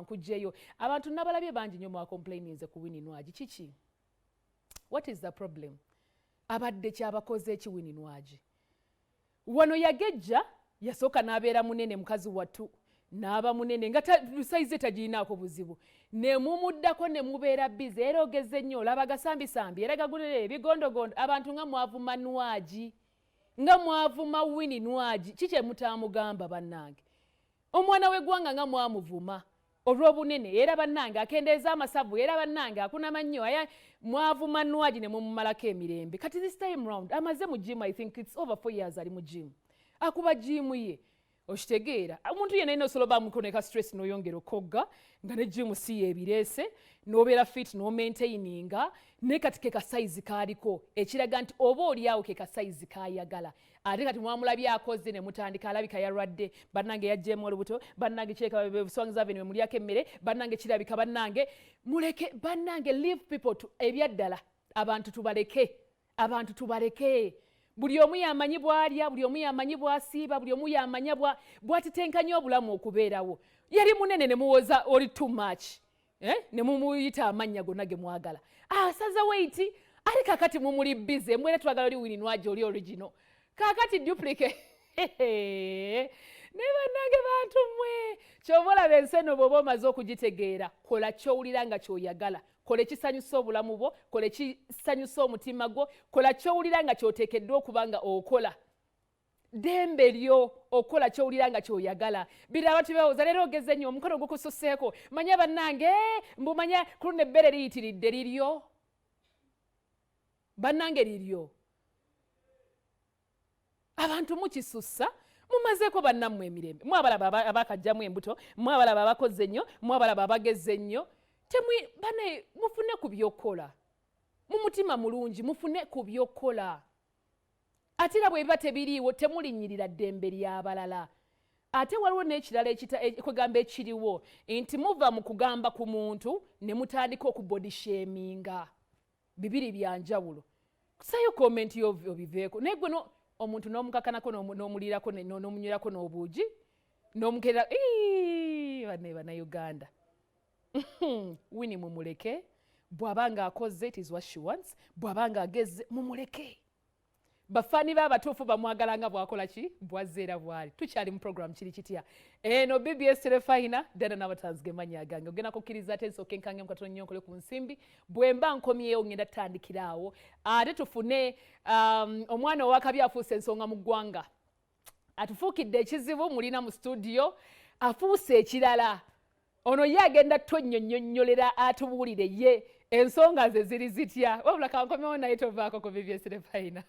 nkujjeyo abantu nabalabye bangi nnyo mwa complaininze ku Winnie Nwagi kiki? What is the problem? Abadde kyabakoze eki Winnie Nwagi? Wano yagejja yasooka n'abeera munene mukazi wattu n'aba munene nga saize tagirinaako buzibu ne mumuddako ne mubeera bize era ogeze nnyo olaba gasambisambi era gagulire ebigondogondo abantu nga mwavuma Nwagi nga mwavuma Winnie Nwagi kiki mutamugamba bannange omwana w'eggwanga nga mwamuvuma olw'obunene era bannange akendeeza amasavu era bannange akunama nnyo aya mwavuma Nwagi ne mumumalako emirembe kati this time round amaze mu gym I think it's over 4 years ali mu gym akuba gym ye okitegeera omuntu yenna ino solo bamukoneka stress n'oyongera okogga nga ne gym si yeebireese n'obeera fit n'omaintaininga ne kati ke ka size kaaliko ekiraga nti oba oliawo ke ka size kaayagala ate kati mwamulabye akoze ne mutandika alabika yalwadde bannange yajjeemu olubuto bannange kireka buswangiza avenue we mulyako emmere bannange kirabika bannange muleke bannange leave people to ebyaddala abantu tubaleke buli omu yamanyi bwalya buli omu yamanyi bwasiiba buli omu yamanya bwatitenkanya obulamu okubeerawo yali munene ne muwoza oli too much ne mumuyita amannya gonna ge mwagala asaza weight ali kakati mumuli bize mwera twagala oli Winnie Nwagi oli original kakati duplicate ne bannange bantu mmwe kyobola benseno bwoba omaze okugitegeera kola kyowulira nga kyoyagala kola ekisanyusa obulamu bwo kola ekisanyusa omutima gwo kola kyowulira nga kyoteekeddwa okuba nga okola dembe lyo okola kyowulira nga kyoyagala biraba tibawuza leero ogeze nnyo omukono gukususeeko manya bannange mbumanya kuluna ebbere liyitiridde liryo bannange liryo abantu mukisussa mumazeeko bannammwe emirembe mwabalaba abakajjamu embuto mwabalaba abakoze ennyo mwabalaba abageze nnyo bane mufune ku by'okola mu mutima mulungi mufune ku by'okola ate era bwe biba tebiriiwo temulinnyirira ddembe ly'abalala ate waliwo n'ekirala kwegamba ekiriwo nti muva mu kugamba ku muntu ne mutandika okubody shaminga bibiri bya njawulo kusayo komenti yo obiveeko naye gwe omuntu n'omukakanako n'omulirako n'omunywirako n'obuugi n'omukerera bannayuganda Winnie mumuleke bw'abanga akoze it is what she wants bw'abanga ageze mumuleke bafani b'abatuufu bamwagalanga bwakola ki bwazzeera bwali tukyali mu program kiri kitya eno BBS Terefayina Dianah Nabatanzi gemanyi agange ogenda kukkiriza ate nsooke nkange mu katono nyonkole ku nsimbi bwe mba nkomyewo ngenda tutandikiraawo ate tufune omwana owakabi afuuse ensonga mu ggwanga atufuukidde ekizibu mulina mu studio afuuse ekirala ono ye agenda tonnyonnyolera atubuulire ye ensonga ze ziri zitya wabula kankomyewo naye tovaako ku BBS Terefayina